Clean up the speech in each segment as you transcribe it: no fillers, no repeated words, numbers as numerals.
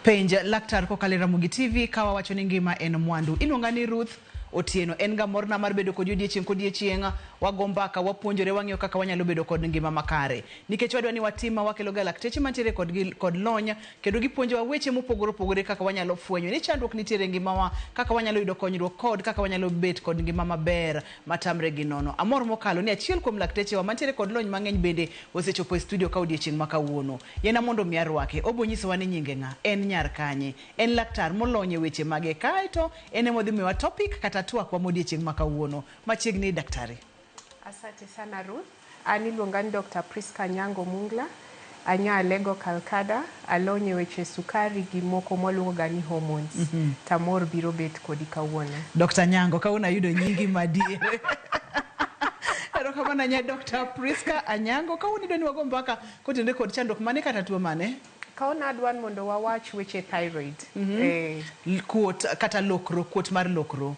Penj Laktar kokale Ramogi TV kawa wacho ni ngima en mwandu. Inuongani Ruth Otieno en ga morna mar bedo kod odiechieng' wagombaka wapuonjore wang'eyo kaka wanyalo bedo kod ngima makare. Nikech wadwa ni watima wakelo ga lakteche mantiere kod lony kendo gipuonjowa weche mopogore opogore kaka wanyalo fwenyo ni chandruok nitiere ngimawa, kaka wanyalo yudo konyruok kod kaka wanyalo bet kod ngima maber matamre gi nono. Amor mokalo ni achiel kuom lakteche wa mantiere kod lony mang'eny bende osechopo e studio ka odiechieng' ma kawuono. Yena mondo mi arwake obonyisowa ni nyinge ng'a, en nyar kanye, en laktar molony e weche mage kaeto ene modhi miwa topic kata twak wa modiechieng' ma kawuono. Machiegni daktari. Asante sana Ruth. Aniluonga ni Dr. Priska Nyango Mungla. Anya lego Calcada, alonye weche sukari gi moko mwaluonga ni hormones. Tamor biro bet kodi kawuono. Dr. Nyango kauna yudo nyingi madiere. Kama nya Dr. Priska Anyango kauni doni wagombaka kotende kod chandruok mane kata tuo mane? Kauna adwan mondo wawach weche thyroid. Kuot kata lokro, kuot mar lokro.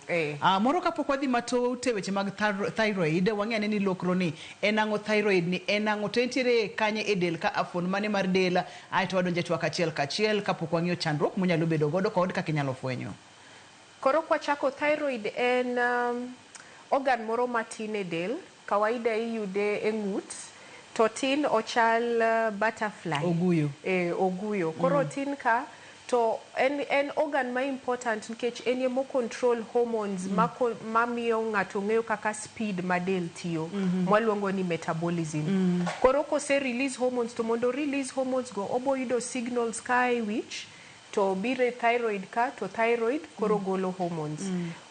Moro kapok wadhi mathoth weche mag thyroid, wang'e ni lokro ni en ang'o, thyroid ni en ang'o, to entiere kanye e del ka afon mane mar del, aito wadonje twak achiel kachiel kapok wang'eyo chandruok monyalo bedo godo kod kaka inyalo fwenyo. Koro kwa chako, thyroid en organ moro matin e del, kawaida iyude e ng'ut, to tin ochal butterfly. Oguyo. Oguyo. Koro tin ka, to en organ ma important nikech en mo control hormones mamiyo ng'ato ng'eyo kaka speed ma del tiyo. Mwaluongo ni metabolism. Koro kose release hormones, to mondo release hormones go, obo yudo signals ka e wich, to bire thyroid ka, to thyroid koro golo hormones.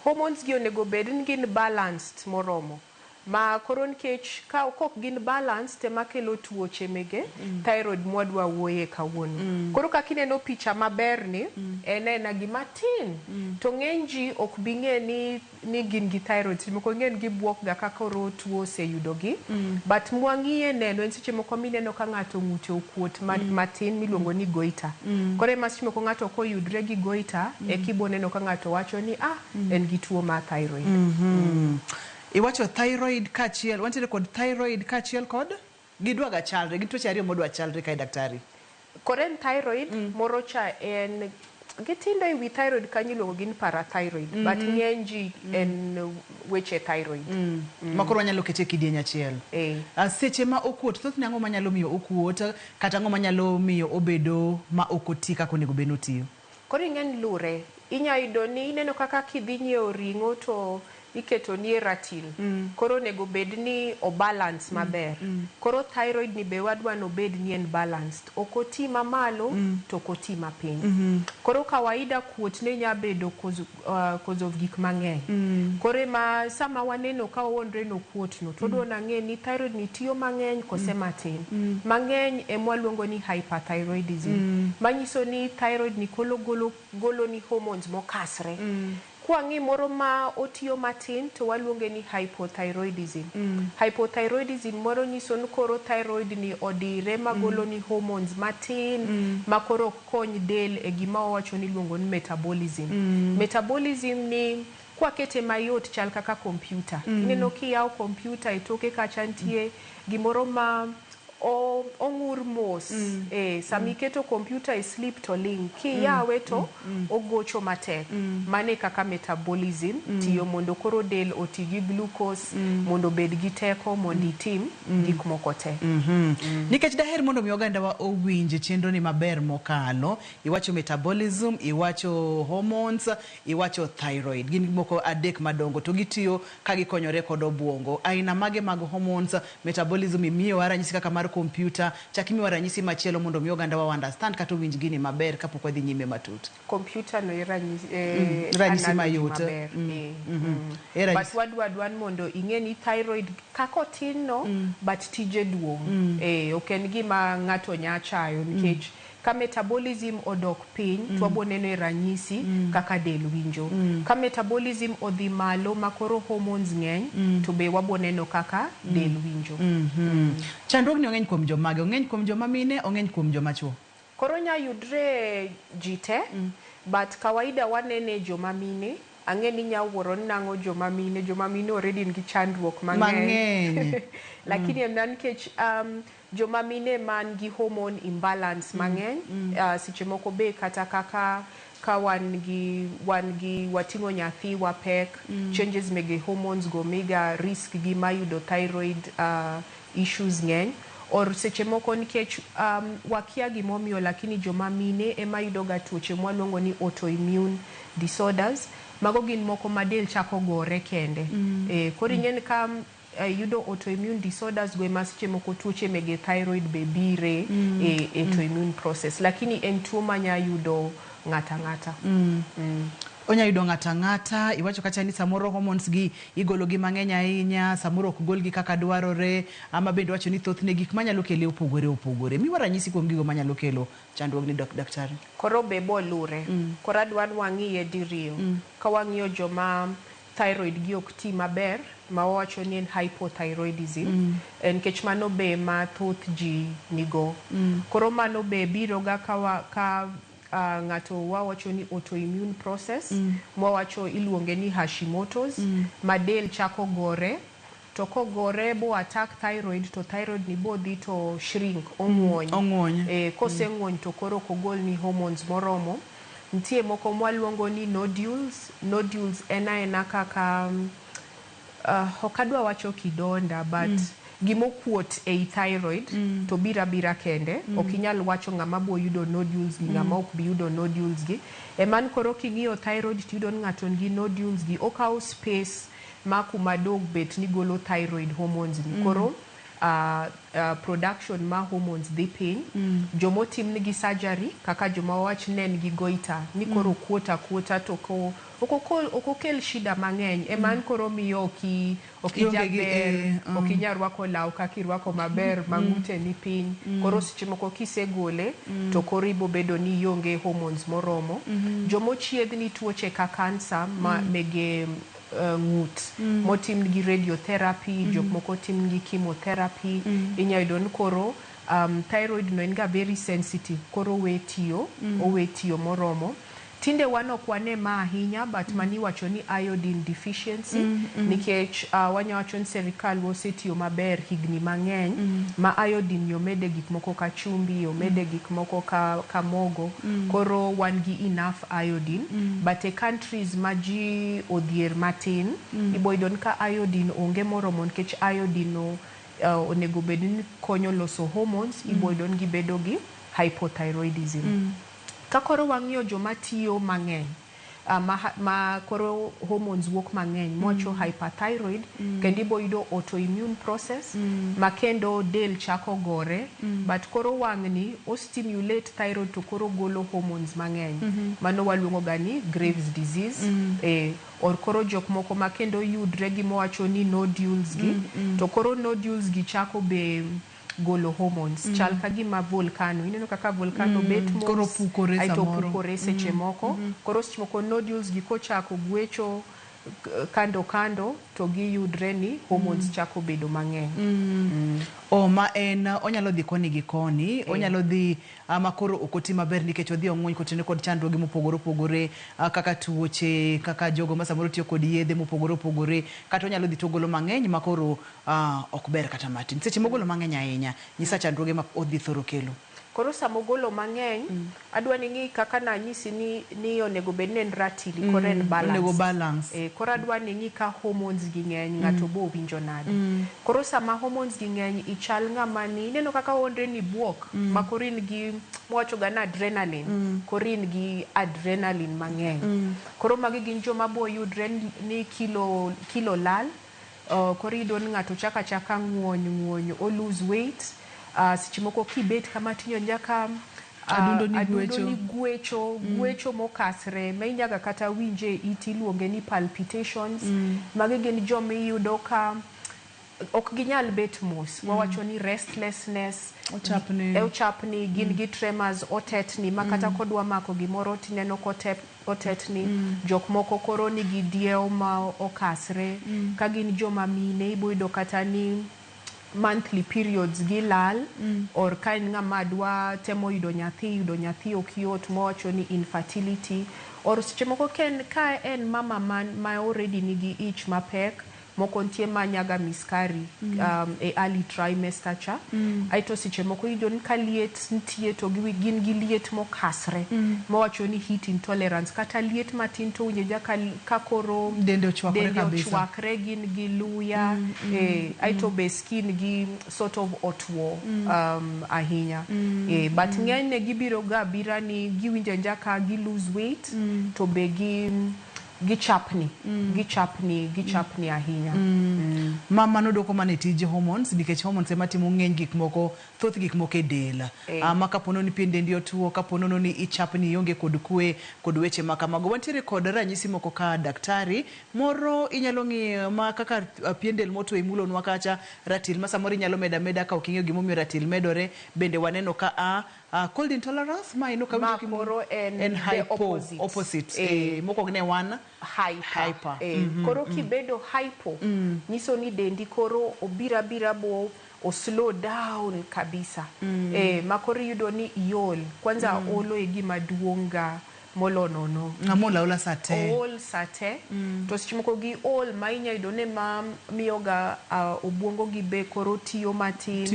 Hormones gi onego bed ni gin balanced moromo. Ma koro nkech ka ok gin balance te makelo tuoche mege thyroid mwadwa wuoye kawuono. Koro kakineno picha maber ni enena gima tin, to ng'eny ji ok bing'e ni gin gi thyroid, moko ng'en gi buok ga kaka koro tuo se yudo gi, but mwang'iye neno en seche moko mineno ka ng'ato ng'ute okuot matin miluongo ni goiter. Koro ema seche moko ng'ato koyudre gi goiter e kiboneno ka ng'ato wacho ni en gi tuo ma thyroid. Iwacho thyroid kachiel, wantiere kod thyroid kachiel kod gidwaga chalre, gituoche ariyo modwa chalre kai daktari. Koren thyroid moro cha en gitindo e wi thyroid kanyiluongo gin parathyroid, but ng'eny ji en weche thyroid. Makoro wanyalo kete kidieny achiel. Seche ma okuot, thoth ang'o manyalo miyo okuot kata ang'o manyalo miyo obedo ma okoti kaka onego bed notiyo? Koro ng'eny lure, inyayudo ni ineno kaka kidhi nyiewo ring'o to iketo ni ratil. Koro nego bed ni o balance maber. Koro thyroid ni be wadwa no bed ni en balanced. Okoti mamalo to okoti mapiny. Koro kawaida kuot ne nya bedo cause of gik mang'eny. Koro ma sama waneno ka wonre no kuot no, to dwona ng'e ni thyroid ni tiyo mang'eny kose matin. Mang'eny e mwaluongo ni hyperthyroidism. Manyiso ni thyroid ni golo ni hormones mokasre. Kwa ng'i moro ma otiyo matin to waluonge ni hypothyroidism. Hypothyroidism moro nyiso ni koro thyroid ni odire magolo ni hormones matin makoro kony del e gima wawacho ni luongo ni metabolism. Metabolism ni kwa kete mayot chal kaka kompyuta. Ineno kiyawo kompyuta itoke kacha ntie gimoro ma ong'ur mos. Sami keto kompyuta e sleep to ling. Ki yawe to ogocho matek. Mane kaka metabolism tiyo mondo koro del oti gi glucose, mondo bed gi teko, mondo itim gik moko te. Nikech daher mondo mi oganda wa owinje chenro ni maber mokalo, iwacho metabolism, iwacho hormones, iwacho thyroid. Gin moko adek madongo to gitiyo ka gikonyore kod obwongo. Aina mage mag hormones, metabolism imiyo ranyisi kaka mar computer chakimi waranyisi machielo mondo mi oganda wa understand kato winj gini maber kapok wadhi nyime matut. Computer no ranyisi mayot. But wadwan mondo ingeni thyroid kako tin no but tije duong. Oken gima ngato nyachayo nikech ka metabolism odok piny to waboneno ranyisi kaka del winjo. Ka metabolism odhi malo makoro hormones ng'eny to be waboneno kaka del winjo. Chandruogni ong'eny kuom jomage, ong'eny kuom joma mine, ong'eny kuom joma chuo. Koro nya yudre jite but kawaida wanene joma mine. Ang'eni nyawuoro nango joma mine already ngi chandruok mang'eny. Lakini emnan kech joma mine man gi hormone imbalance mang'eny, siche moko be kata kaka ka wan gi wating'o nyathi wapek, changes mege hormones go mega risk gi mayudo thyroid issues ng'eny. Or seche moko nikech wakia gimomiyo lakini joma mine ema yudo ga tuoche mwaluongo ni autoimmune disorders. Mago gin moko madel chako gore kende. Koro ing'en ka yudo autoimmune disorders go ema seche moko tuoche mege thyroid be bire autoimmune process. Lakini en tuo manya yudo ng'ata. Onya yudo ng'ata, iwacho kacha ni samoro hormones gi igolo gi mang'eny ahinya, samoro ok gol gi kaka dwarore, ama bende wacho ni thothne gik manyalo kele opogore. Miwa ranyisi kuom gigo manyalo kelo chandruogni daktari? Koro be bolure. Koro adwan wang'iye diriyo. Ka wang'iyo joma thyroid gi ok ti maber, ma wacho ni en hypothyroidism, nikech mano be ma thoth ji nigo. Koro mano be biro ga ka ng'ato wawacho ni autoimmune process, mwawacho iluonge ni Hashimoto's, madel chako gore, to kogore bo attack thyroid, to thyroid ni bo dhi to shrink, ong'wony. Kose ng'wony to koro kogol ni hormones moromo. Ntie moko mwaluongo ni nodules ena kaka okadwa wacho kidonda but gimokuot ei thyroid to bira kende. Okinyal wacho ng'ama bo yudo nodules gi, ng'ama ok bi yudo nodules gi. Eman koro king'iyo thyroid tiyudo ng'ato gi nodules gi, okawo space ma kuma dog bet ni golo thyroid hormones ni. Koro production ma hormones dhi piny. Jomotim nigi surgery kaka joma wach nen gi goiter ni koro kuota to okokel shida mang'eny. Eman koro miyo okijaber, okinyarwako law kakirwako maber mang'ute ni piny. Koro seche moko kisegole to koro ibo bedo ni yonge hormones moromo. Jomochiedh ni tuoche ka cancer mege ng'ut, motim gi radiotherapy, jok moko tim gi chemotherapy, inyayudo ni koro thyroid no en ga very sensitive, koro owe tiyo moromo. Tinde wanok wane ma ahinya, but mani wacho ni iodine deficiency, nikech wanyawacho ni serikal osetiyo maber higni mang'eny, ma iodine yomede gik moko ka chumbi, yomede gik moko ka mogo, koro wan gi enough iodine, but e countries ma ji odhier matin, iboyudo ni ka iodine onge moromo, nikech iodine no onego bed ni konyo loso hormones, iboyudo ni gibedo gi hypothyroidism. Ka koro wang'iyo joma tiyo mang'eny, ma koro hormones wuok mang'eny, mocho hyperthyroid, kendo iboyudo autoimmune process, ma kendo del chako gore, but koro wang'ni ostimulate thyroid to koro golo hormones mang'eny. Mano waluongo ga ni Graves disease. Or koro jok moko ma kendo yudre gi mowacho ni nodules gi, to koro nodules gi chako be golo hormones. Chal ka gima volcano, ineno kaka volcano bet mos, koro pukore seche moko. Koro seche moko nodules gi kochako gwecho kando to giyudre ni hormones chako bedo mang'eny. Ma en onyalo dhi koni gi koni, onyalo dhi makoro okoti maber nikech odhi ong'wony kotene kod chandruoge mopogore kaka tuoche, kaka jogo ma samoro tiyo kod yedhe mopogore, kata onyalo dhi togolo mang'eny makoro ok ber kata matin. Seche mogolo mang'eny ahinya, nyisa chandruoge ma odhi thoro kelo. Koro samogolo mang'eny, adwa ni ng'i kaka na nyisi ni onego bed en ratili, koro en balance. Onego balance. Koro adwa ni ng'i ka hormones gi ng'eny, ng'ato bo winjo nade. Koro sama hormones gi ng'eny, ichal ng'ama ni, neno kaka onre ni buok, ma koro in gi, mwacho ga na adrenaline, koro in gi adrenaline mang'eny. Koro magi gin joma bo yudre ni kilo lal, koro idon ng'ato chaka ng'wony, o lose weight, seche moko kibet kama tinyo nyaka adundo ni gwecho mokasre ma inyaga kata winje iti luonge ni palpitations magi gin joma iyudo ka ok ginyal bet mos wawacho ni restlessness ochapni gin gi tremors otetni makata kodwa mako gimoro tineno otetni jok moko koro nigi diew ma okasre ka gin joma mine iboyudo kata ni monthly periods gilal or ka in ng'ama dwa temo yudo nyathi ok yot mowacho ni infertility or seche moko ka en mama ma already nigi ich mapek moko ntie manyaga miscarry e early trimester cha aito seche moko iyudo ni ka liet ntie to gin gi liet mokasre mowacho ni heat intolerance kata liet matin to winjo ka koro dende ochwakre gin gi luya aito be skin gi sort of otwo ahinya but ng'enyne gibiro ga bira ni giwinjo njaka gi lose weight to be gichapni ahinya mama nodoko mane tije hormones nikech hormones ema timo ng'eny gik moko thoth gik moko e del ma kapono ni pien dendi otuo kapono ni ichapni ionge kod kwe kod weche makamago wantiere kod ranyisi moko ka daktari moro inyalo ng'iyo ma kaka pien del motuo imulo nwa kacha ratil ma samoro inyalo meda ka oking'eyo gimomiyo ratil medore bende waneno ka cold intolerance ma ino ka koro en opposite moko ne wan hyper koro kibedo hypo niso ni dendi koro obira bo o slow down kabisa makoro yudo ni iol kwanza olo e gima duonga molonono ngamola sate to seche moko gi ol ma inya yudo ne ma miyoga obwongo gi be koro tiyo matin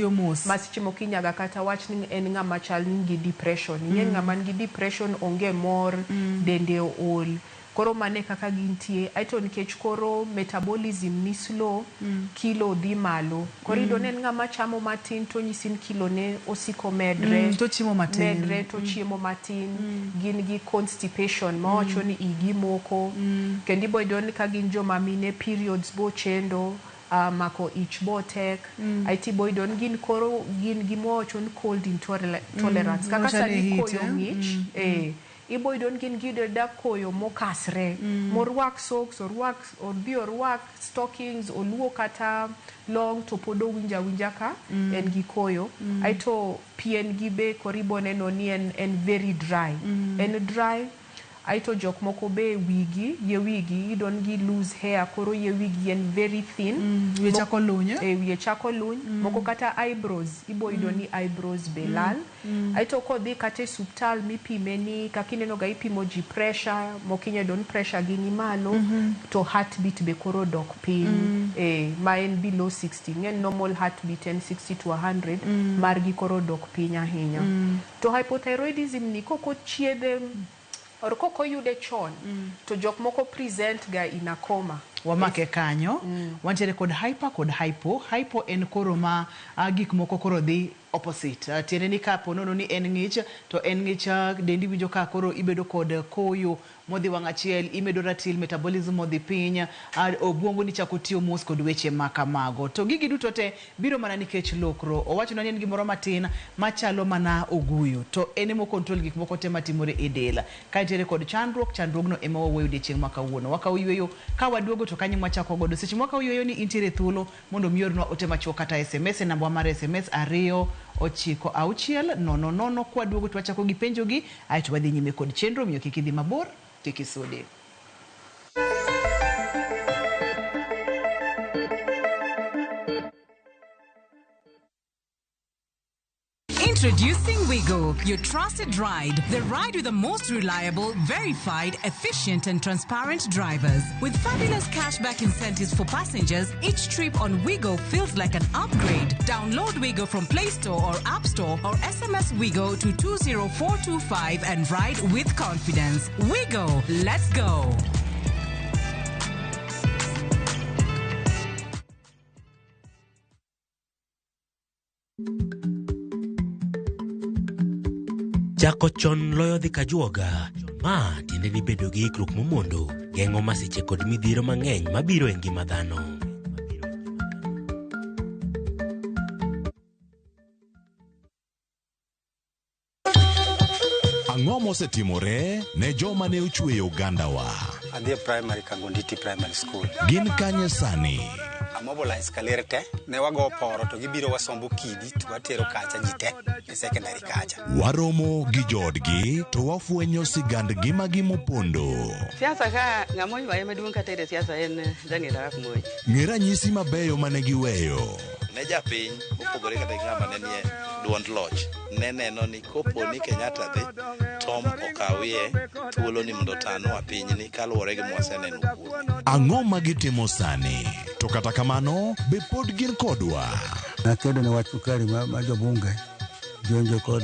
ma seche moko inyaga kata wach ni en ng'ama chal gi depression ng'ama nigi depression onge mor dende ol koro mane kaka gintie aito nikech koro metabolism ni slow kilo dhi malo koro idon en ng'ama chamo matin to nyisin kilo ne osiko medre to chiemo matin gin gi constipation ma wacho ni igi moko kendo iboyudo ka gin joma mine periods bo chendo mako ich botek aiti boyudo gin koro gin gimowacho ni cold intolerance kaka sani koyo ng'ich iboyudo gin gido da koyo mokasre morwak socks orwak stockings oluo kata long to podo winja ka en gi koyo aito pien gi be koribo neno ni en very dry en dry aito jok moko be wigi idon gi lose hair koro ye wigi en very thin wiye chako luny moko kata eyebrows iboyudo ni eyebrows be lal aito kodhi kata subtal mipime ni kakineno ga ipimo ji pressure mokinye don pressure gi ni malo to heartbeat be koro dok piny ma en below 60 ng'en normal heartbeat en 60 to 100 margi koro dok piny ahinya to hypothyroidism ni koko chiedhe or koko yude chon to jok moko present ga in a coma wamake kanyo wantiere kod hyper kod hypo en koro ma gik moko koro dhi opposite tiende ni ka ponono ni en ng'ich to en ng'ich dendi winjo ka koro ibedo kod koyo modhi wang' achiel imedo ratil metabolism modhi piny obwongo ni chako tiyo mos kod weche makamago to gigi duto te biro mana nikech lokro owacho ni en gimoro matin machalo mana oguyo to en emo control gik moko te matimore e del ka tiere kod chandruogno ema wawuoyo odiochieng' ma kawuono wakaw yweyo ka waduogo to kanyo mwachako godo seche mwaka yweyo ni intiere thuolo mondo miornwa ote machuok kata SMS namba mar SMS 29600 kwa duogo to wachako gi penjo gi aito wadhi nyime kod chenro miyo kik idhi mabor tikisude. Introducing Wiggo, your trusted ride. The ride with the most reliable, verified, efficient and transparent drivers. With fabulous cashback incentives for passengers, each trip on Wiggo feels like an upgrade. Download Wiggo from Play Store or App Store or SMS Wiggo to 20425 and ride with confidence. Wiggo, let's go. Chako chon loyo dhi kajuoga. Ma tiende ni bedo gi ikruok momondo, geng'o masiche kod midhiro mang'eny mabiro e ngima dhano. Ang'o mosetimore ne joma ne ochweyo Ugandawa? Adhi primary Kangonditi Primary School. Gin kanye sani? Mobilize kalerte ne wago poro to gibiro wasombo kidi to watero kacha jite e secondary kacha. Waromo gi jodgi to wafwenyo sigandgi magi mopondo. Siasa ka ng'amoy wae maduong' kata e siasa en Daniel Arap Moi. Ng'e ranyisi mabeyo mane giweyo. Ne japiny opogore kata ng'ama ne nie duond loch ne neno ni kopo ni Kenyatta dhi Tom okawie thuolo ni mondo tanwa piny ni kaluwore gi mwaseneno kuome. Ang'o magitimo sani? To kata kamano be pod gin kodwa. Nakedo ne wach sukari ma jobunge jonjo kod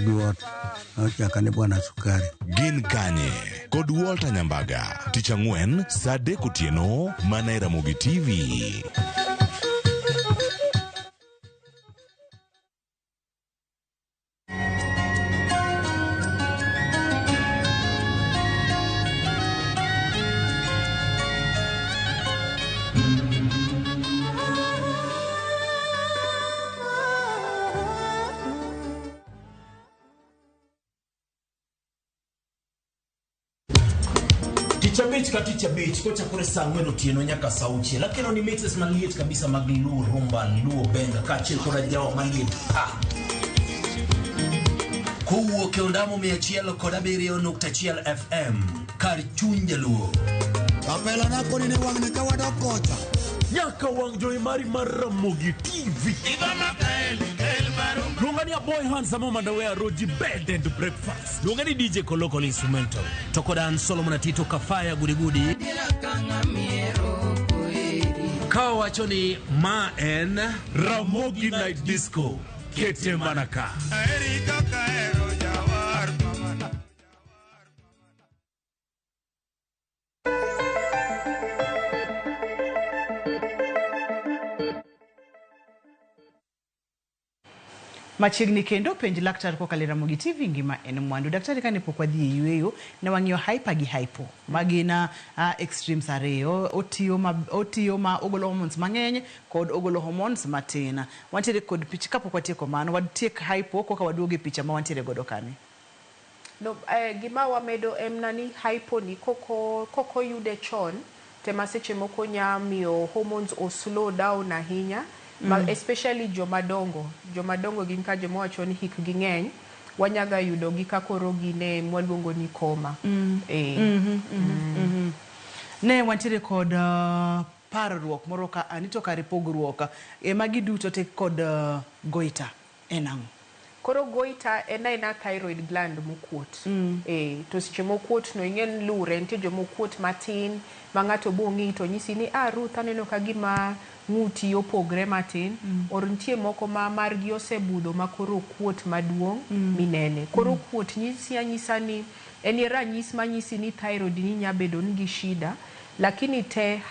buot nochaka ne bwana sukari. Gin kanye kod Walter Nyambaga tich ang'wen saa 3 otieno mana e Ramogi TV. Ticha beach kocha kore saa 4 otieno nyaka saa 6 lakini ni mixes maliet kabisa mag Luo rumba Luo benga kachil kora jawa maliet kuwuok e ondamo 107.1 FM kar chuny Jaluo Kapela na koni ne wang ne kawado kocha nyaka wang joy mari mar Ramogi TV Lungani a boy handsome mandawea roji bed and breakfast. Lungani DJ Kolokol instrumental. Tokodan Solomon Atito Kafaya gudi. Kawa wachoni ma en Ramogi Night Disco. Kete manaka. Machiegni kendo penj Laktar kokalo Ramogi TV ngima en mwandu. Daktari kane pok wadhi yueyo ne wang'iyo hyper gi hypo magina extremes ariyo otiyo ma ogolo hormones mang'eny kod ogolo hormones matin. Wantiere kod picha kapok watieko mano watiek hypo koka waduoge picha ma wantiere godo kane. No, gima wamedo emnani hypo ni koko yude chon tema seche moko nya miyo hormones o slow down ahinya. Especially jomadongo gin ka joma wacho ni hik gi ng'eny wanyaga yudo gi kakoro gine mwaluongo ni koma. Ne wantiere kod parruok moro ka anito kare pogruok magi duto te kod goita enang. Koro goita ena thyroid gland mokuot. To seche mokuot no ingen lure ntie jo mokuot matin ma ng'ato bongi to nyisi ni Ruth aneno ka gima ng'uti opogre matin or ntie moko ma margi osebudho ma koro kuot maduong' minene. Koro kuot nyisa ni en ranyisi manyisi ni thyroid ni nya bedo ngi shida lakini te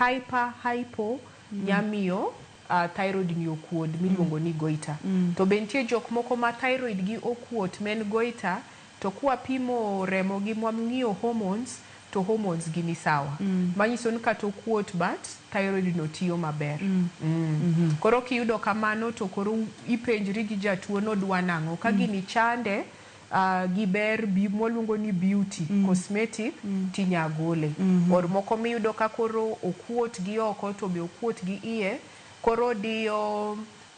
hypo nyamiyo thyroid ni okuod miluongo ni goita. To bentie jok moko ma thyroid gi okuot men goita to kwa pimo remo gi mwang'iyo hormones to hormones gi ni sawa. Manyiso ni kato okuot but thyroid no tiyo maber. Koro kiyudo kamano to koro ipenjri gi jatuo no dwa nang'o ka gini chande giber mwalungo ni beauty cosmetic tinyagole. Or moko miyudo ka koro okuot gi oko to be okuot gi iye koro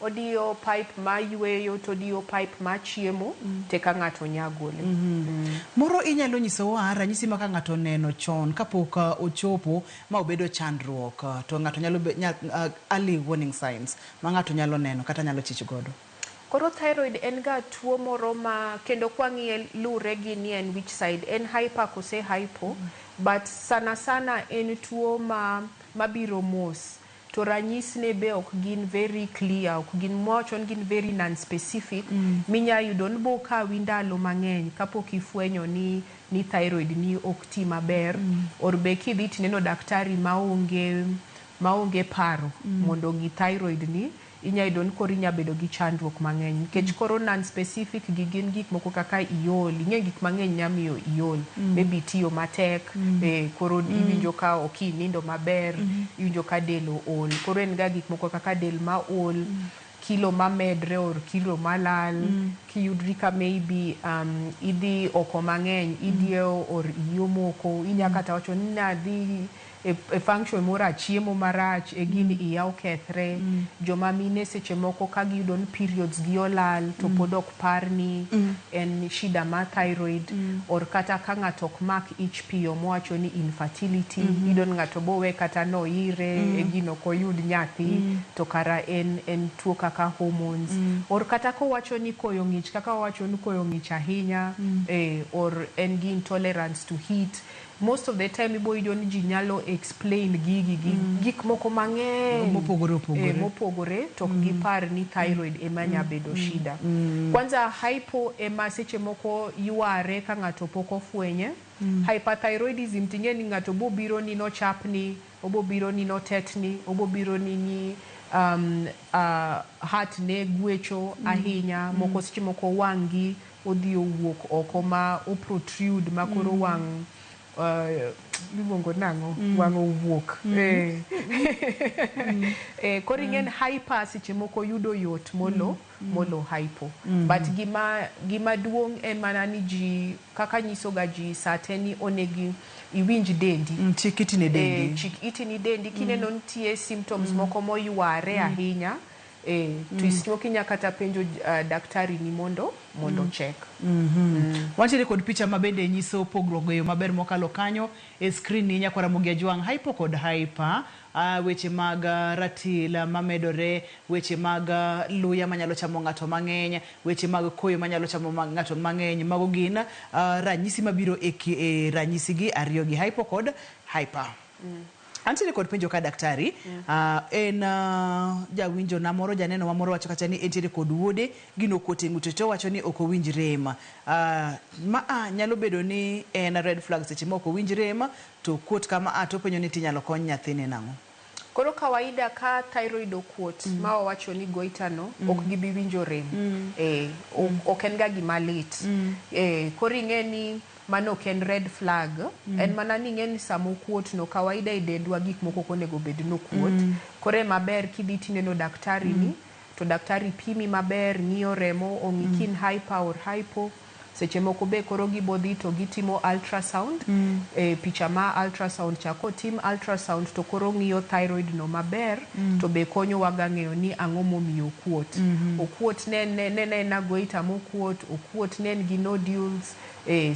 odio pipe ma yweyo to dio pipe ma chiemo te ka ng'ato nyagole. Moro inyalo nyisowa ranyisi ma ka ng'ato neno chon kapok ochopo ma obedo chandruok to ng'ato nyalo early warning signs ma ng'ato nyalo neno kata nyalo chich godo. Koro thyroid en ga tuo moro ma kendo kwang'iye lure gi ni en which side en hyper kose hypo but sana en tuo mabiro mos. To ranyisi ne be ok gin very clear, ok gin mochon gin very non-specific. Minya yudo nbo ka windalo mang'eny kapok ifwenyo ni thyroid ni ok ti maber. Or be kidhi tineno daktari maonge paro mondo gi thyroid ni inya yudo ni koro inya bedo gi chandruok mang'eny. Kech koro non-specific gi gin gik moko kaka iol. Ing'e gik mang'eny nyamiyo iol. Maybe tiyo matek, koro iwinjo ka okinindo maber, iwinjo ka del ol. Koro en ga gik moko kaka del ma ol. kilo mamedre or kilo malal kiyudri ka maybe idhi oko mang'eny idio or iyomoko inya kata wacho ni nadhi e function mora chiemo marach e gini iya okethre joma mine seche moko ka giyudo ni periods gi olal to pod ok parni en shida ma thyroid or kata ka ng'ato ok mak ich piyo mowacho ni infertility idon ng'ato bowe kata no ire e gino koyud nyathi to kara en tuo kaka hormones or kata kowacho ni koyo ng'ich kaka wacho ni koyo ng'ich ahinya or en gi intolerance to heat. Most of the time ibo idon ji nyalo explain gik moko mang'eny mopogore to gipar ni thyroid ema nya bedo shida. Kwanza hypo ema seche moko yuare ka ng'ato poko fwenye. Hyperthyroidism tinge ni ng'ato bo biro ni no chapni, obo biro ni no tetni, obo biro ni heart ne gwecho ahinya, moko seche moko wangi odhi owuok oko ma o protrude makoro wang libongo nango wango wuok koro ingen hyper seche moko yudo yot molo hypo but gima duong' en mana ni ji kaka nyiso ga ji sateni onegi iwinj dendi chik iti ni dendi kineno nitie symptoms moko moyware ahinya to isnoki nyakata penjo daktari ni mondo check. Wantiere kod picha mabende nyiso pogruok goyo maber mokalo kanyo e screen ni nyakwara Mugia Jwang. Hypo kod hyper weche mag ratila mamedore, weche mag luya manyalo chamo ng'ato mang'eny, weche mag koyo manyalo chamo ng'ato mang'eny. Mago gin ranyisi mabiro e ranyisi gi ariyo gi hypo kod hyper. Antiere kod penjo ka daktari en jawinjo na moro janeno mamoro wacho kacha ni entiere kod wuode gino kote ng'ute to wacho ni ok owinj rem nyalo bedo ni en red flag seche moko owinj rem to kuot kama to penjo ni tinyalo kony nyathine nang'o. Koro kawaida ka thyroid okuot ma wacho ni goita no ok gibi winjo rem ok en ga gima lit koro ing'eni mano ken red flag en mana ni ng'eni samo kuot no kawaida i dendwa gik moko konego bed no kuot kore maber kidhi tineno daktari ni to daktari pimi maber ng'iyo remo ong'i kin hyper or hypo seche moko be koro gibodhi to gitimo ultrasound picha ma ultrasound chako tim ultrasound to koro ng'iyo thyroid no maber to be konyo waga ng'eyo ni ang'o momiyo okuot okuot ne na goita mokuot okuot ne gi nodules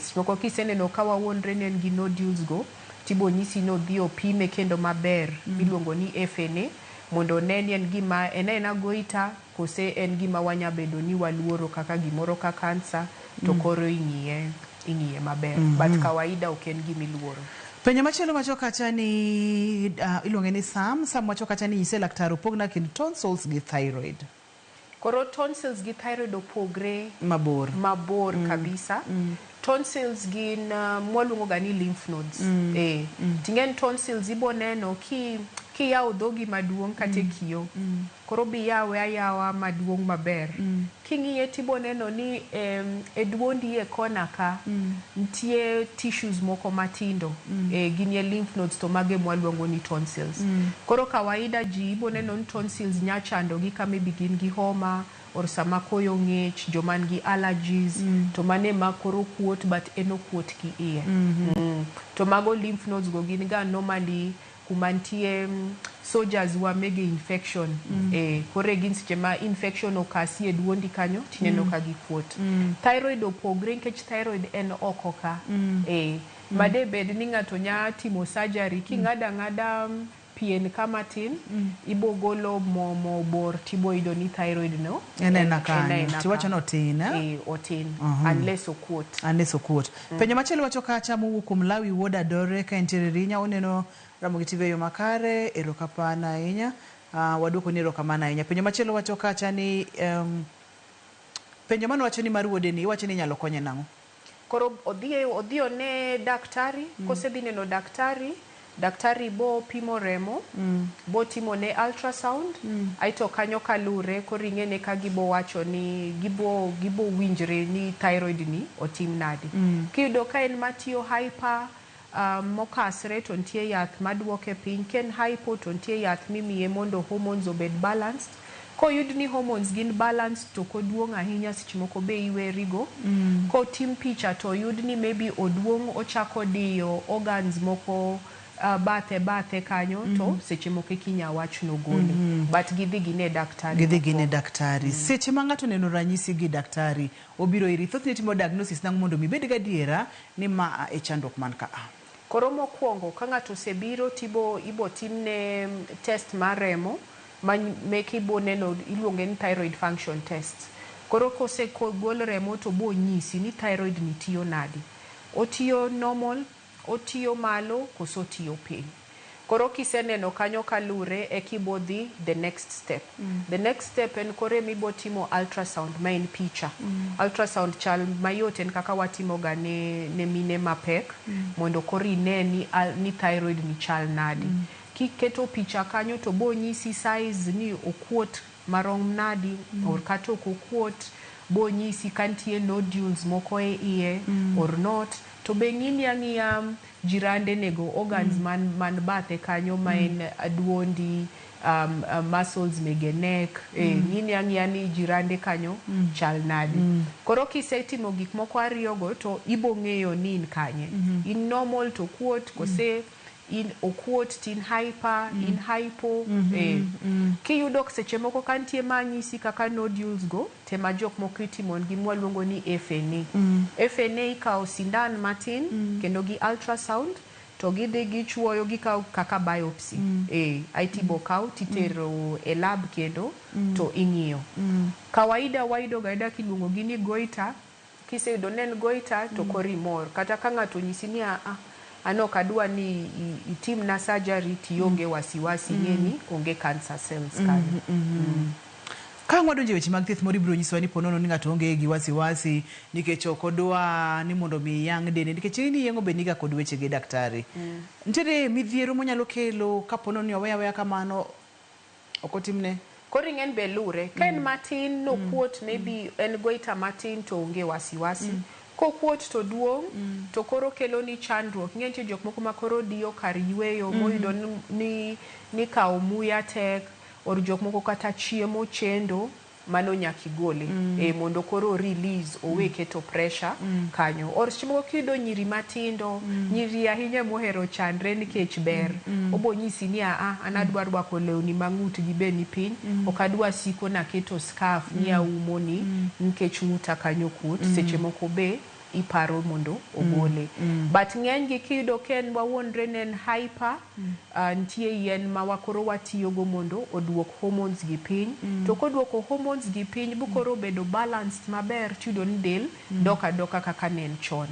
smoko kiseneno ka wawuondre ne gi nodules go tibo nyisi no dhi opime kendo maber miluongo ni FNA mondo ne en gima en goita kose en gima wanya bedo ni waluoro kaka gimoro ka kansa to koro ing'iye maber but kawaida ok en gimiluoro. Penyo machielo wacho kacha ni iluonge ni Sam wacho kacha ni nyise laktar opogna kind tonsils gi thyroid. Koro tonsils gi thyroid opogre mabor kabisa. Tonsils gin mwaluongo ga ni lymph nodes tingen tonsils ibo neno ki yawo dhogi maduong' kate kiyo koro bi yawe ayawa maduong' maber king'iye tibo neno ni e duondi e kona ka nitie tissues moko matindo ginie lymph nodes to mage mwaluongo ni tonsils koro kawaida ji ibo neno ni tonsils nyachando gi kama gin gi homa or sama koyo ng'ich joman gi allergies to mane makoro kuot but eno kuot ki iye to mago lymph nodes go gin ga normally kumantie soldiers wa mege infection kore gin seche ma infection okasi e duondi kanyo tineno ka gi kuot thyroid opogre nikech thyroid en oko ka made bed ni ng'ato nya timo surgery ng'ada pien kama tin ibo golo mo bor tibo ido ni thyroid no enena kanyo tiwacho no tin otin unless okuot penyo machielo wacho kacha mowuok kuom Lawi wuod Adore ka entiere rinya oneno Ramogi TV yo makare erokapana ahinya waduoko ni erokamana ahinya. Penyo machielo wacho kacha ni penjo mano wacho ni mar wuode ni wacho ni nyalo konye nang'o. Koro odhiyo ne daktari kose dhi neno daktari bo pimo remo bo timo ne ultrasound aito kanyo kalure koro ing'ene ka gibo wacho ni gibo winjre ni thyroid ni otim nade kiyudo ka en matiyo hyper mokasre to ntie yath maduoke piny ken hypo to ntie yath mimiye mondo hormones obed balanced Ko yudni hormones gin balance to koduong ahinya sichimoko be iwerigo. Ko tim picha to yudni maybe oduong ochako diyo organs moko bathe kanyo to seche moko kinya wach no gole but gidhi gine daktari seche ma ng'ato neno ranyisi gi daktari obiro iri thothne timo diagnosis nang mondo mi bed ga diera ni ma e chandruok man ka koro mokwongo ka ng'ato sebiro ibo timne test mar remo meke ibo neno iluonge ni thyroid function test. Koro kose gol remo to bo nyisi ni thyroid ni tiyo nadi, otiyo normal, otiyo malo, koso tiyo piny. Koro kiseneno kanyo kalure ekibodhi the next step. The next step en kore mibo timo ultrasound main picha. Ultrasound chal mayot en kaka watimo ga ne mine mapek mondo kori ne ni thyroid ni chal nadi. Kiketo picha kanyo to bo nyisi size ni okuot marom nadi or kato okuot, bo nyisi kantie nodules moko e iye or not. To be ng'ini jirande nego organs man bathe kanyo main aduondi, muscles mege neck, ng'ini ni jirande kanyo chal nadi. Koro kisetimo gik moko ariyogo to ibo ng'eyo ni in kanye. In normal to kuot kose in okuot, tin hyper, in hypo. Kiyudo seche moko kantie manyisi kaka nodules go, tema jok moko itimon gi mwaluongo ni FNA. FNA ikawo sindan matin kendo gi ultrasound to gidhi gichuoyo gikawo kaka biopsy. Aiti bokaw titero e lab kendo to ing'iyo. Kawaida gaida kiluongo gi ni goiter, kiseyudo nen goiter to kori mor. Kata ka ng'ato nyisi ni anok adwa ni itim na surgery tionge wasiwasi ng'eni onge cancer cells kanyo. Ka ng'wadonje weche mag thieth moro biro nyiswa ni ponono ni ng'ato onge gi wasiwasi nikech ok odwa ni mondo mi yang dene nikech ni yengo be niga kod weche gi daktari. Ntiere midhiero monyalo kelo ka ponono ni oweya kamano okotimne. Kori ng'en be lure. Ken matin no kuot maybe en goiter matin to onge wasiwasi. Ko kuot to duong to koro kelo ni chandruok. Ng'enche jok moko ma koro diyo kar yweyo moyudo ni kawo muya tek or jok moko kata chiemo chendo mano nyaki gole mondo koro release owe keto pressure kanyo. Or chiemo kido nyiri matindo, nyiri ahinya mohero chandre nikech ber. Obo nyisi ni anadwa rwako lewni mang'ut gi be ni piny, ok adwa siko na keto scarf ni aumoni nikech ng'uta kanyo kuot. Seche moko be iparo mondo ogole. But ng'eny gi kido ken wawonre nen hyper, ntie yen ma wakoro watiyogo mondo oduok hormones gi piny. To koduoko hormones gi piny bukoro bedo balanced maber, chudo ni del doka kaka nen chon.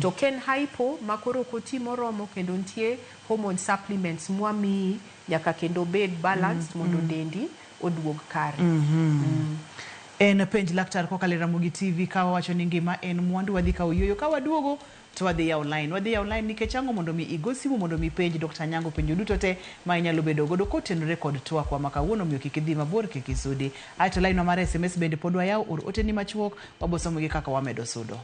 To ken hypo makoro kotimo romo kendo ntie hormone supplements mwamiyi nyaka kendo bed balanced mondo dendi oduog kare. En Penj Laktar kokalo Ramogi TV kawa wacho ni ngima en mwandu wadhi kawo yoyo ka waduogo to wadhi ya online nikech ang'o mondo mi igo simu mondo mi penj Dr. Nyango penjo duto te ma inyalo bedo godo kotenore kod twak wa makawuono miyo kik idhi mabor kik isudi. Aito line mar SMS bende pod wayaw or oteni machuok wabosomo gi kaka wamedo sudo.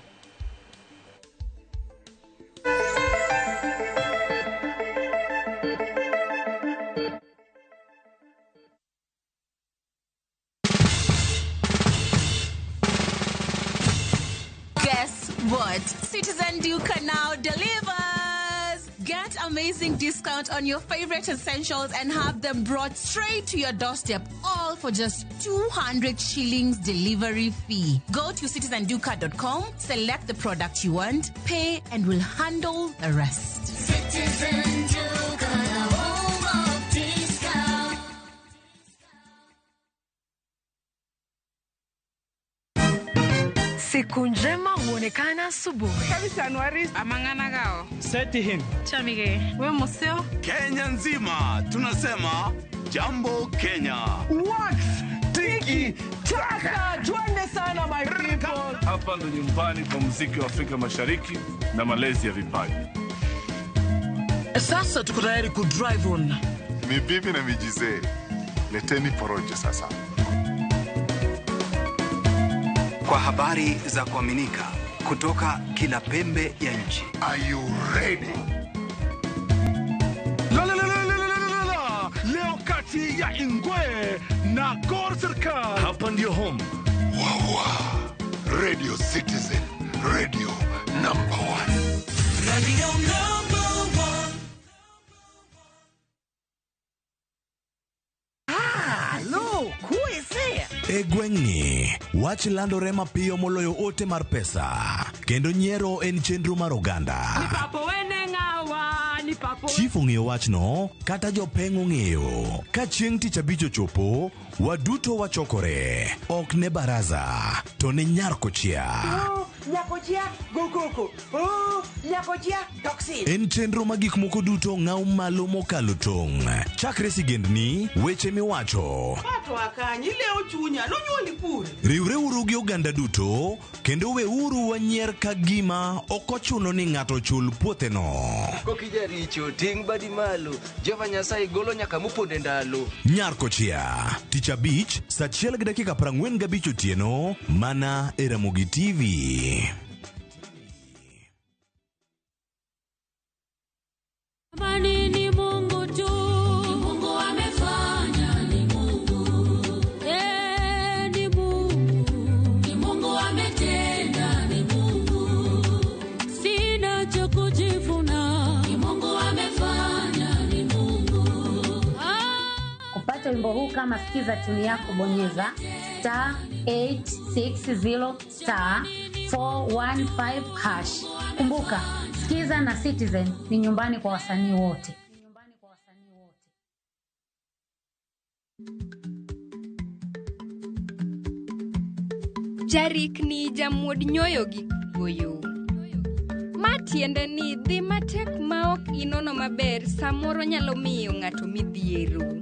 What? Citizen Duka now delivers! Get amazing discount on your favorite essentials and have them brought straight to your doorstep, all for just 200 shillings delivery fee. Go to citizenduka.com, select the product you want, pay, and we'll handle the rest. Citizen Duka, home of discount. Siku njema huonekana asubuhi. Kabisa Januari amangana gao. Seti him. Chamige, we museo. Kenya nzima tunasema jambo Kenya. Wax, tiki, taka. Twende sana my people. Hapa ndo nyumbani kwa muziki wa Afrika Mashariki na malezi ya vipaji. Sasa tuko tayari ku drive on. Mibibi na mijize. Leteni porojo sasa. Kwa habari za kuaminika kutoka kila pembe ya nchi. Are you ready? Leo kati ya Ingwe na Kor Serikal. Hapa ndio home. Radio Citizen, radio number 1. Radio number 1. Lo, kuise. E gweng'ni, wach landore mapiyo moloyo ote mar pesa. Kendo nyiero en chenro mar oganda. Chief ong'eyo wachno, kata jopeng' ong'eyo. Ka chieng' tich abich ochopo, waduto wachokore. Ok ne baraza, to ne nyarkochia. Nyakochia, gokoko. Nyakochia, toxin. En chenro ma gik moko duto ng'aw malo mokalo tong'. Chakre sigendni, weche miwacho. Pato akanyi leo chunya, nonyuoli pure. Riwreuru gi oganda duto, kendo weuru wanyier ka gima ok ochuno ni ng'ato chul puotheno. Kokija richo, ting' badi malo, Jehova Nyasaye golo nyaka moponde ndalo. Nyarkochia, tich abich, saa 1:45 otieno, mana e Ramogi TV. Ni Mungu tu. Ni Mungu amefanya, ni Mungu. Ni Mungu. Ni Mungu ametenda, ni Mungu. Sina cha kujivuna. Ni Mungu amefanya, ni Mungu. Kupata wimbo huu kama sikiza tuni yako, bonyeza *860*415#. Kumbuka, Sikiza na Citizen ni nyumbani kwa wasanii wote. Jarik ni jamuod nyoyo gi goyo. Matiende ni dhi matek maok inono maber samoro nyalo miyo ng'ato midhiero.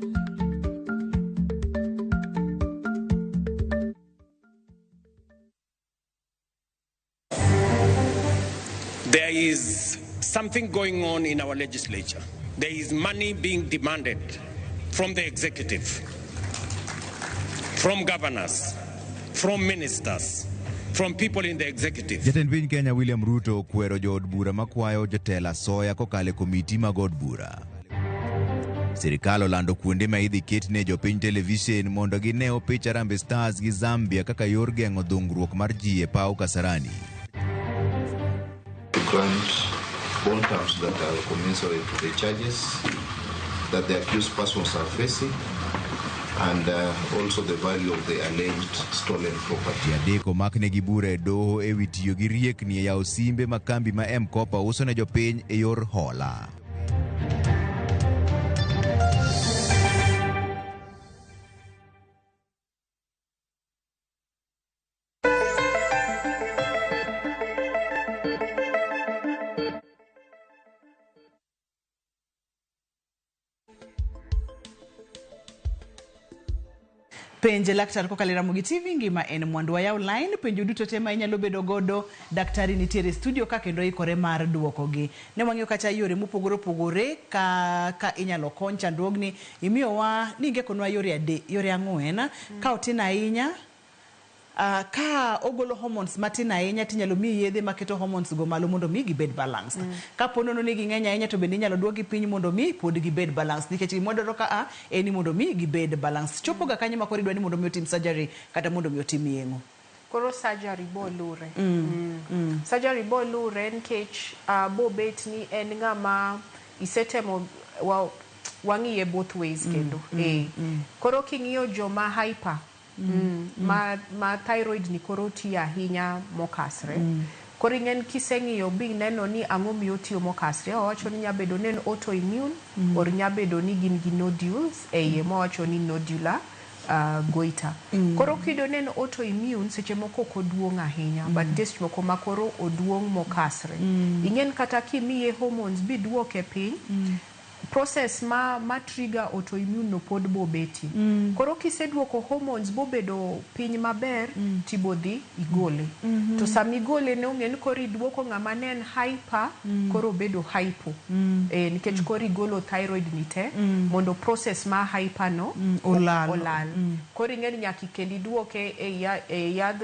There is something going on in our legislature. There is money being demanded from the executive, from governors, from ministers, from people in the executive. Jatend piny Kenya William Ruto kwero jood bura makwayo jotela soya kokale komiti mag od bura. Sirikal olando kuonde ma idhi ketne jopiny television mondo gineo picha Harambee Stars gi Zambia kaka yor geng'o dhungruok mar ji e paw Kasarani. Grant bond terms that are commensurate to the charges that the accused persons are facing, and also the value of the alleged stolen property. Adeko makne gi bura e doho e wi tiyo gi riekni e yawo simbe makambi ma M-Kopa uso ne jopiny e yor hola. Penj Laktar kokalo Ramogi TV, ngima en mwandu wa yaw line. Penjo duto tema inyalo bedo godo, daktari nitiere studio ka kendo ikore mar duokogi. Ne wang'iyo kacha yore mopogore opogore ka inyalo kony chandruogni. Imiyowa ni ingekonwa yore ang'wen ka otin ahinya. Ka ogolo hormones matin ahinya tinyalo mi yedhe maketo hormones go malo mondo mi gibed balanced. Ka ponono ni ging'eny ahinya to bende inyalo duogi piny mondo mi pod gibed balanced. Nikech gimodoro ka eni mondo mi gibed balanced. Chopo ga kanye makoro idwa ni mondo mi otim surgery kata mondo mi otim yeng'o. Koro surgery bo lure. Surgery bo lure nikech bo bet ni en ng'ama isetemo wang'iye both ways kendo. Koro king'iyo joma hyper ma thyroid ni koro tiyo ahinya mokasre. Koro ing'en kiseng'iyo bi neno ni ang'o miyo tiyo mokasre, owacho ni nyabedo ni en autoimmune or nyabedo ni gin gi nodules e iye mowacho ni nodular goiter. Koro kido ni en autoimmune seche moko koduong' ahinya, but seche moko makoro oduong' mokasre. Ing'en kata kimiye hormones bi duoke piny, process ma trigger autoimmune no pod bo beti. Koro kiseduoko hormones bo bedo piny maber, tibodhi igole. To sami igole ne ong'en koro iduoko ng'ama ne en hyper, koro bedo hypo. Nikech koro igolo thyroid ni te, mondo process ma hyper no olal. Koro ing'en nyaki kendi duoke e yadh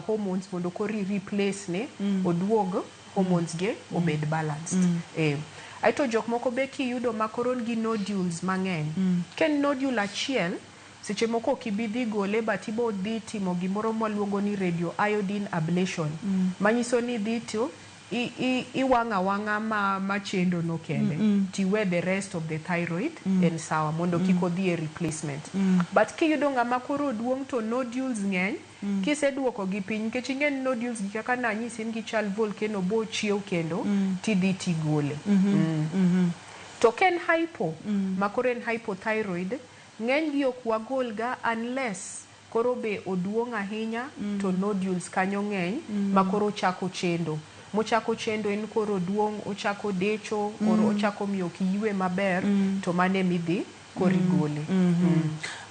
hormones mondo koro replace ne oduog hormones ge obed balanced. Aito jok moko be kiyudo makoron gi nodules mang'eny. Ken nodule achiel, seche moko kibidhi gole but ibo dhi timo gimoro mwaluongo ni radio iodine ablation. Manyiso ni dhi to iwanga wanga ma chendo no kende. Tiwe the rest of the thyroid en sawa mondo kiko dhi replacement. But kiyudo ng'ama koro duong' to nodules ng'eny, kiseduoko gi piny nikech ingen nodules gi kaka nanyisi gi chal volcano bo chiew kendo tidhi tigole. To ken hypo, makoro en hypothyroid, ng'eny gi ok wagol ga unless koro be oduong' ahinya to nodules kanyo ng'eny makoro chako chendo. Mochako chendo en koro duong', ochako decho, or ochako miyo kiywe maber, to mane midhi korigole.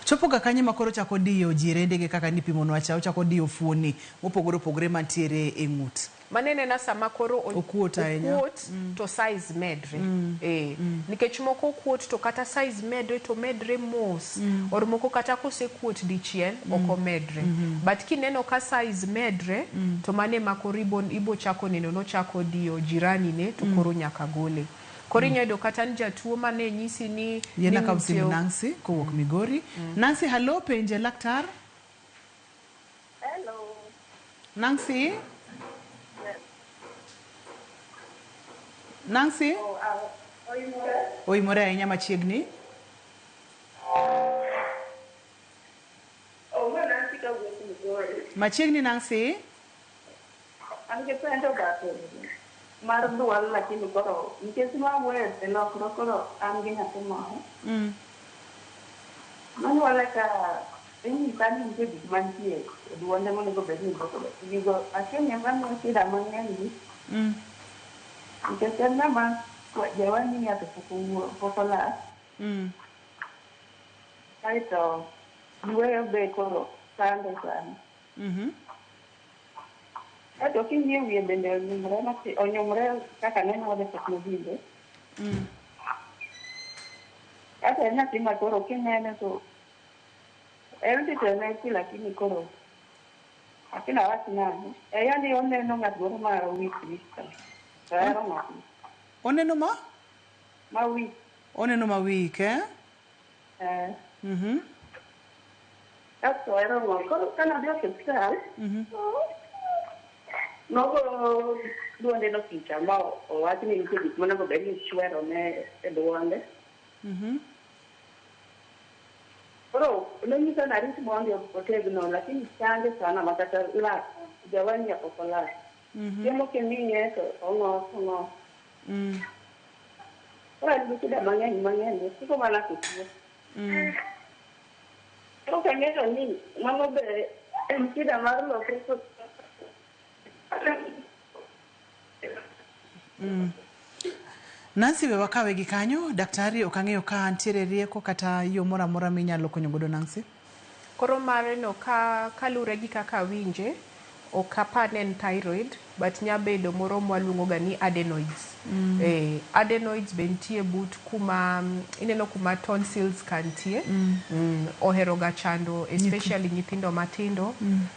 Chopo ga kanye makoro chako diyo jirende ge kaka nipimo nwacha, ochako diyo fuoni, opogore mantiere e ng'ut. Manene na sama koro okuot to size medre. Nikech moko okuot to kata size medre to medre mos. Or moko kata kosekuot dichiel oko medre. But kineno ka size medre to mane makoro ibo chako neno no chako diyo jirani ne to koro nyaka gole. Koro inyalo kata njatuo mane nyisi ni yena kamsini Nancy kowuok Migori. Nancy, hello, Penj Laktar. Hello. Nancy? Nancy? Oimore ahinya machiegni. Nancy kawuok Migori. Machiegni Nancy? An gi penjo gato mar duol lakini koro nikech mawuoyo e lokro koro an gi nyathi moro. Manuole ka inyisa ni nitie gik mantie e duonde monego bed ni gigo achiel nyamano shida mang'eny nikech en ng'ama jawani ng'ato pok olas. Kaeto yueyo be koro sande sana. Kaeto king'iyo wiye bende onyumre kaka neno wade teknolojia. Kaeto en nyathi ma koro kinene to en titenesi lakini koro akina wach nani. Yani oneno ng'at moro ma weak. Oneno ma? Ma weak. Oneno ma weak, eh? Kasto ero koro kana dio hospital. Nogo duonde no picha ma owach ni nitie gik monego bed ni chwero ne e duonde. Koro nonyisa na rit mondi otegno lakini chande sana makata la jawani pok olas. Tiemo kemiye to ong'o. Koro en gi shida mang'eny siko mana kutuo. Koro kang'eyo ni mano be en shida mar lokre. Nancy, we wakawe gi kanyo, daktari okang'eyo ka antiere rieko kata yo moro amora minyalo konyo godo Nancy. Koro mare no kalure gi kaka winje, okapanen thyroid, but nyabedo moro mwaluongo ga ni adenoids. Adenoids bentie but kuma ineno kuma tonsils kantie. Ohero ga chando especially nyithindo matindo.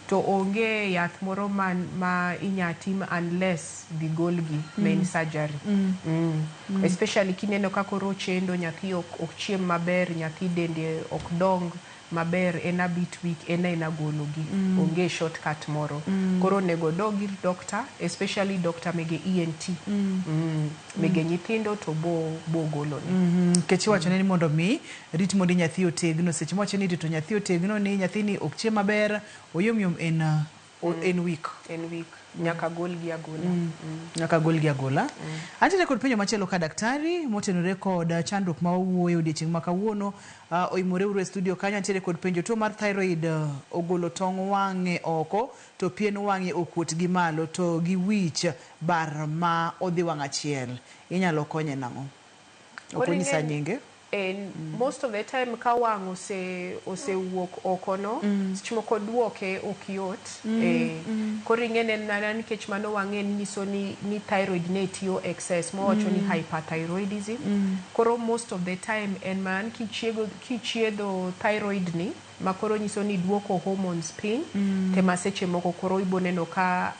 To onge yath moro ma inyatim unless vigolgi main surgery. Especially kineno kakoro chendo nyathi ok chiem maber, nyathi dende ok dong maber, ena bit week, ena gologi. Onge shortcut moro. Koro nego dogir doctor, especially doctor mege ENT. Mege nyithindo to bo golone. Kechi wacho ni mondo mi rit mondi nyathi otegno, seche mowacho ni rito nyathi otegno ni nyathini ok chiem maber, oyomyom en week. En week. Nyaka gol gi agola. Nyaka gol gi agola. Antiere kod penjo machielo ka daktari motenore kod chandruok ma owuoyo odiochieng' ma kawuono. Oimore uru e studio kanyo. Antiere kod penjo tuo mar thyroid ogolo tong' wang'e oko to pien wang'e okuot gi malo to gi wich bar ma odhi wang' achiel. Inyalo konye nang'o? Okonyisa nyinge. Most of the time ka wang' osewuok oko no, seche moko duoke ok yot. Koro ing'ene nana nikech mano wang'e nyiso ni thyroid ne tiyo excess, mawacho ni hyperthyroidism. Koro most of the time en man kichiedho thyroid ni, makoro nyiso ni duoko hormones piny, tema seche moko koro ibo neno ka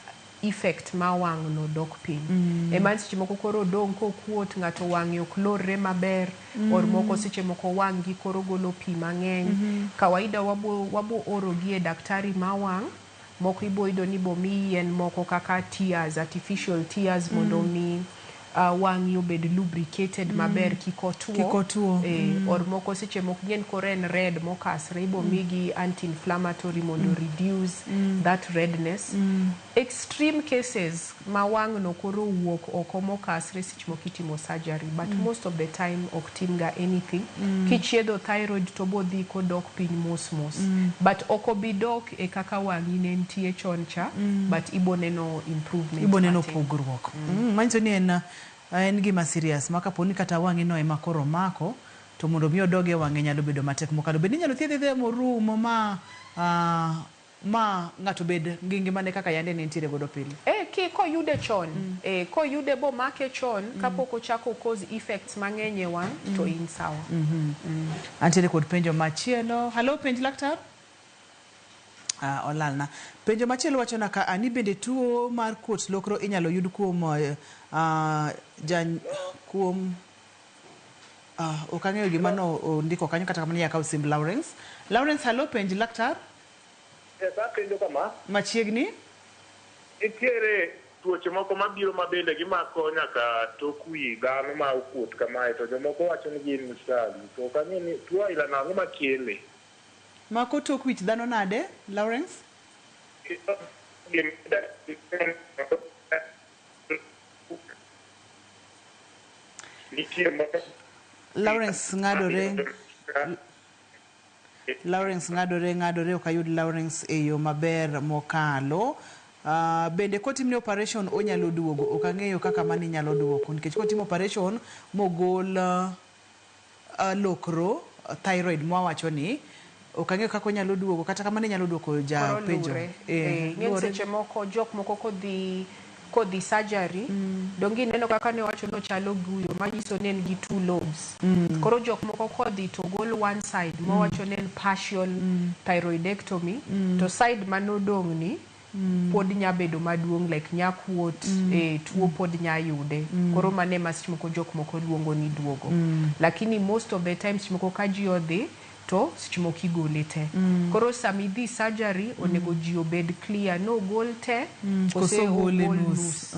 effect ma wang no dok piny. Eman seche moko koro dong ko kuot ng'ato wang'e ok lorre maber, or moko seche moko wang' gi koro golo pi mang'eny. Kawaida wabo oro gi e daktari ma wang', moko ibo yudo ni bo mi yien moko kaka tears, artificial tears mondo mi wang'i obed lubricated maber kiko tuo. Or moko seche moko gien koro en red mokasre, ibo migi anti-inflammatory mondo reduce that redness. Extreme cases ma wang' no koro wuok oko mokasre seche moko itimo surgery, but most of the time ok timga anything. Kichiedho thyroid to bo dhi kodok piny mos. But oko bidok e kaka wang'i ne ntie chon cha, but ibo neno improvement. Ibo neno pogruok. Manyiso ni en gima serious maka poni kata wang'i no ema koro mako to mondo mi odoge wang'e nyalo bedo matek mokalo bed ni nyalo thiedhe morumo ma ng'ato bed ngimane kaka yande ne ntiere godo pile. Koyude chon, koyude bo make chon, kapok ochako cause effects mang'eny e wang' to in sawa. Antiere kod penjo machielo. Hello, Penj Laktar? Olalna. Penjo machielo wacho na ka ani bende tuo mar kuot lokro inyalo yud kuom okang'eyo gima no ndiko kanyo kata kamani yakaw simb Lawrence. Lawrence, hello, Penj Laktar? Penjo kama machiegni itiere tuoche moko mabiro mabende gimako nyaka tok wi dhano ma okuot kamae, to jomoko wacho ni gin sali, to kang'e ni tuo ila nang'o makele mako tok wich dhano nade, Lawrence? Lawrence ng'adore ok ayud Lawrence e yo maber mokalo. Bende kotimne operation onyalo duogo, ok ang'eyo kaka mani nyalo duogo nikech kotimo operation mogol lokro thyroid mwawacho ni ok ang'eyo kaka onyalo duogo kata kamani nyalo duogo ja penjo. Ng'eny seche moko jok moko kodhi surgery dongi neno kaka ne wacho no chalo guyo manyiso ne en gi two lobes. Koro jok moko kodhi to gol one side mawacho ne en partial thyroidectomy, to side manodong' ni pod nya bedo maduong' like nyakuot, tuo pod nya yude. Koro mane seche moko jok moko luongo ni duogo. Lakini most of the time seche moko ka ji odhi to seche moko igole te. Koro sami dhi surgery onego ji obed clear no gol te kose ogol nus.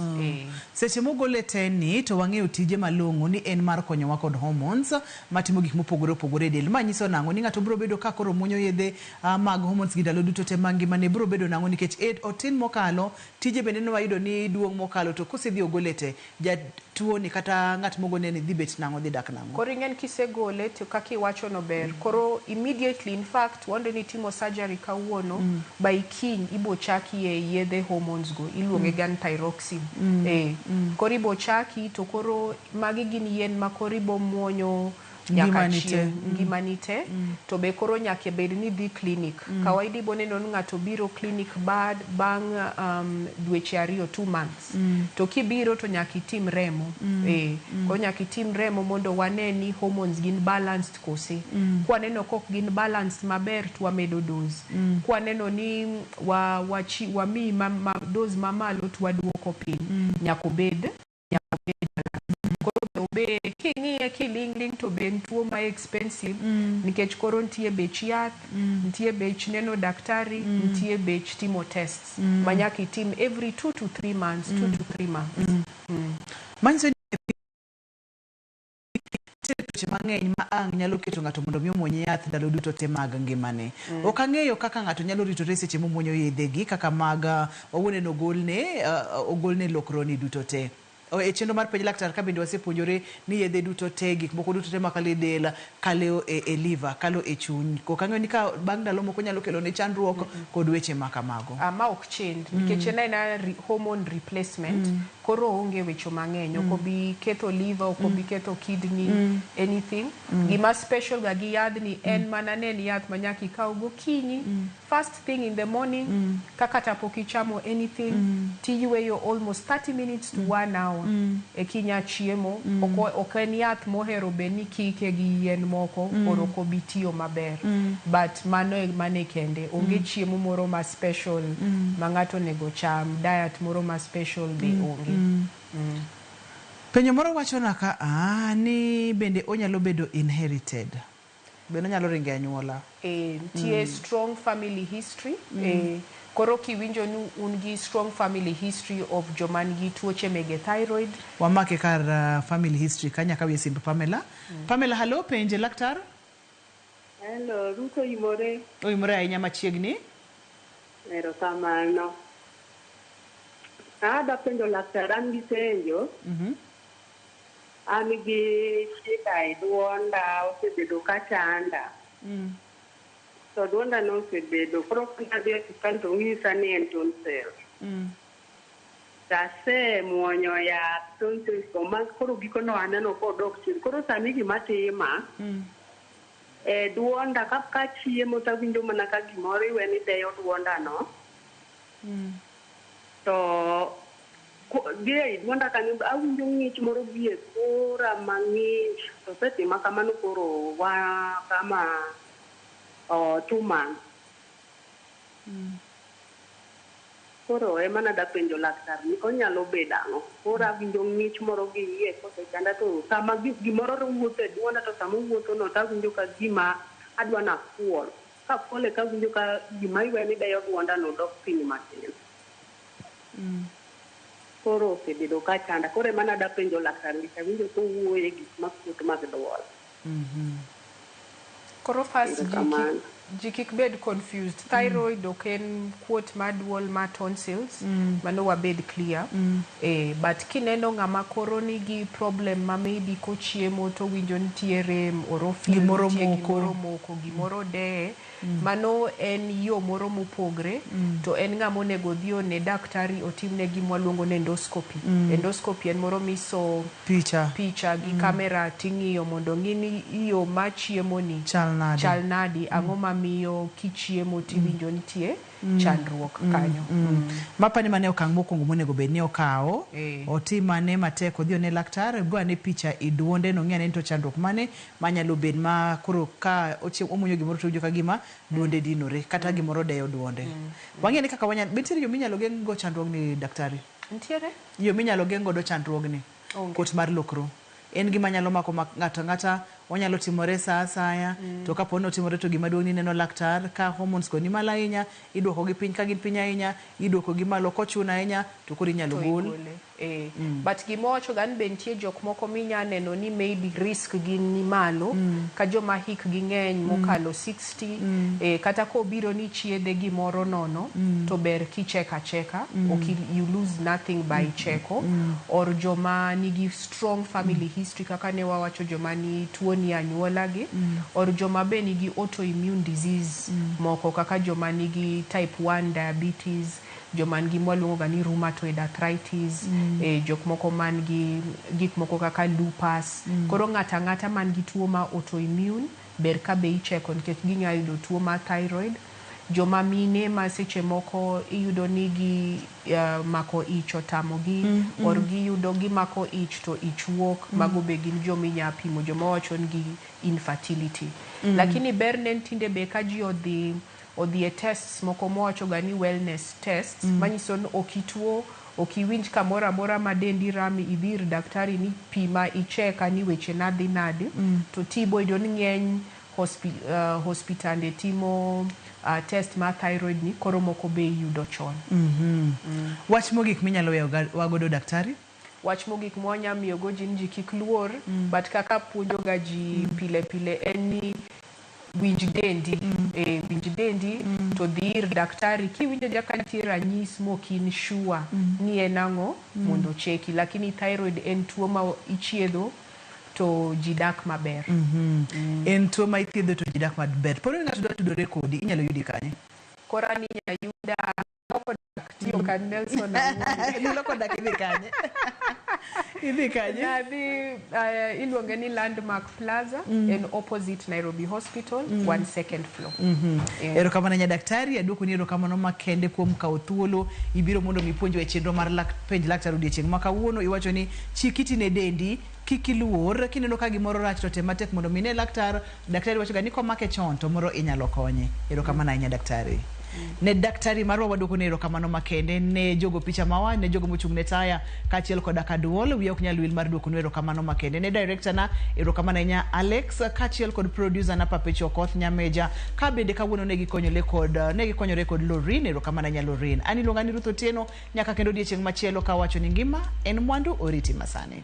Seche mogole te ni to wang'eyo tije malong'o ni en mar konyowa kod hormones matimo gik mopogore opogore e del. Manyiso nang'o ni ng'ato biro bedo ka koro muonyo yedhe mag hormones gi ndalo duto te mangimane biro bedo nang'o nikech otin mokalo tije bende ne wayudo ni duong' mokalo to kosedhi ogole te jatuo ni kata ng'at mogone ni dhi bet nang'o, dhi dak nang'o. Koro ing'en kisegole to kaka iwacho no ber. Koro immediately, in fact, wando ni timo surgery kawuono, by kiny ibo chaki e yedhe hormones go iluonge gan thyroxine. Koro ibo chaki to koro magi gin yien ma koro ibo muonyo nyaka ngimani te. To be koro nyaka bed ni dhi clinic. Kawaida ibo neno ni ng'ato biro clinic bang' dweche 2 months. To kibiro to nyaka itim remo. Koro nyaka itim remo mondo wane ni hormones gin balanced kose. Kwa neno kok gin balanced maber to wamedo dose. Kwa neno ni wami dose mamalo to waduoko piny. Nyaka obed be king'iye kiling'ling to be tuo ma expensive nikech koro ntie bech yath, ntie bech neno daktari, ntie bech timo tests manyaka itim every 2 to 3 months. Manyiso ni tuoche mang'eny ma ang' nyalo keto ng'ato mondo mi omuonye yath ndalo duto te mag ngimane. Ok ang'eyo kaka ng'ato nyalo ritore seche momuonyo yedhegi kaka mag owuone ogolne lokroni duto te. E chenro mar Penj Laktar ka bende wasepuonjore ni yedhe duto te gik moko duto te makalo e del kalo e liver, kalo e chuny. Kok ang'eyo ni ka bang' ndalo moko nyalo kelo ne chandruok kod weche makamago. Ma ok chend nikech en hormone replacement. Koro onge wecho mang'eny. Ok obi ketho liver, ok obi ketho kidney, anything. Gima special ga gi yadhni en mana ne en yath manyaka ikaw gokinyi, first thing in the morning, kaka tapok ichamo anything, tiyweyo almost 30 minutes to 1 hour. e kinya chiemo ok en yath mohero beni kike gi yien moko oroko bitio maber but mane kende onge chiemo moro ma special ma ng'ato nego cham diet moro ma special be onge penjo moro wacho naka ni bende onyalo bedo inherited bende onyalo ringe anyuola tie strong family history koro kiwinjo ni un gi strong family history of joman gi tuoche mege thyroid wamake kar family history kanya kawie simb Pamela Pamela hello penje laktar hello Ruto imore ahinya machiegni erokamano ada penjo laktar an gi penjo an gi shida e duonda osebedo ka chanda so duonda no osebedo koro kadhi kanto ng'isa ni en tonsil tase muonyo yath tonsil koro gikono aneno kodok chien koro sani gimatima duonda ka chiemo tawinjo mana ka gimoro iwe ni deyo duonda no to gie duonda kanyo awinjo ng'ich moro gie kora mang'ich to setima kamano koro wa kama 2 months koro emana da penjo laktar ni onyalo bedo ang'o koro awinjo ng'ich moro gi iye kosechanda to sama gimoro wuotho e duonda to sama wuotho no tawinjo ka gima adwa na fuol ka fuole kawinjo ka gima iwe ni deyo duonda no dok piny matin koro osebedo ka chanda koro emana da penjo laktar ni awinjo kowuoye gik makuot mag duol koro first ji kik bed confused thyroid ok en kuot maduol ma tonsils mano wabed clear but kineno ng'ama koro nigi problem ma maybe kochiemo to winjo nitiere gimoro moko gimoro de mano en yo moro mopogre to en ng'ama onego dhi one daktari otimne gima waluongo ni endoscopy endoscopy en moro miso picha gi kamera ting'iyo mondo ng'i ni yo ma chiemo ni chal nadi ang'o mamiyo kichiemo tiwinjo nitie chandruok kanyo mapani mane okang' mokwongo monego bed ni okawo otimane matek odhi one laktar goane picha e duonde no ng'e ane to chandruok mane manyalo bed ma koro ka omuonyo gimoro to winjo ka gima duonde dinore kata gimoro deyo duonde wang'e ni kaka wanyalo bentiere yo minyalo geng' go chandruogni daktari ntiere yo minyalo geng' godo chandruogni kuot mar lokro en gima nyalo mako ng'ata onyalo timore sa asaya to kapo ni otimore to gima duong' ni neno laktar ka hormones go ni malo ahinya idwoko gi piny ka gin piny ahinya idwoko gi malo kochuno ahinya to koro inyalo gol but gima wacho gan be nitie jok moko minya neno ni maybe risk gi ni malo ka joma hik gi ng'eny mokalo 60 kata kobiro ni chiedhe gimoro nono to ber kicheka cheka you lose nothing by cheko or joma nigi strong family history kaka ne wawacho joma ni tuo ni anyuola gi or joma be nigi autoimmune disease moko kaka joma nigi type 1 diabetes joma nigi mwaluongo ga ni rheumatoid arthritis jok moko man gi gik moko kaka lupus koro ng'ata man gi tuo ma autoimmune ber ka be icheko nikech ginya yudo tuo ma thyroid joma mine ma seche moko iyudo ni gi mako ich otamogi or giyudo gi mako ich to ich wuok mago be gin joma inya pimo joma wacho gi infertility lakini ber ne tinde be ka ji odhi e tests moko mowacho ga ni wellness tests manyiso ni okituo okiwinj kamoro amora ma dendi rami idhir daktari ni pima icheka ni weche nadhi nade to tibo iyudo ni ng'eny hospitande timo test ma thyroid ni koro moko be yudo chon wach mogik minyalo weyo wagodo daktari wach mogik mwanya miyo go ji kik luor but kaka puonjo ga ji pile en ni winj dendi to dhir daktari kiwinjo jaka nitie ranyisi mokin sure ni en ang'o mondo cheki lakini thyroid en tuo ma ichiedho to ji dak maber en tuo ma ithiedho to ji dak maber poro ng'ato dwa tudore kodi inyalo yudi kanye kora ni nyayuda tiyo kan Nelson nilo kodak idhi kanye Idhi kaje? Nadhi iluonge ni Landmark Plaza and opposite Nairobi Hospital, 1 second floor. Erokamano nya daktari, aduoko ni erokamano makende kuom kawo thuolo ibiro mondo mipuonjo e chenro mar penj laktar odiochieng' ma kawuono. Iwacho ni chikiti ne dendi kikiluor kineno ka gimoro rach to tematek mondo mine laktar. Daktari wacho ga ni komake chon to moro inyalo konye. Erokamano ahinya daktari. Ne daktari marwa waduoko ne erokamano makende ne jogo picha mawa ne jogo mochung' ne taya kachiel koda kaduol wiya ok nyal wil mar duoko ne erokamano makende ne director na erokamano ahinya Alex kachiel kod producer na Papecho Koth Nyameja ka bende kawuono ne gikonyore kod Lorin. Erokamano ahinya Lorin. Ani luonga ni Ruth Otieno nyaka kendo odiochieng' machielo ka wacho ni ngima en mwandu oriti masani.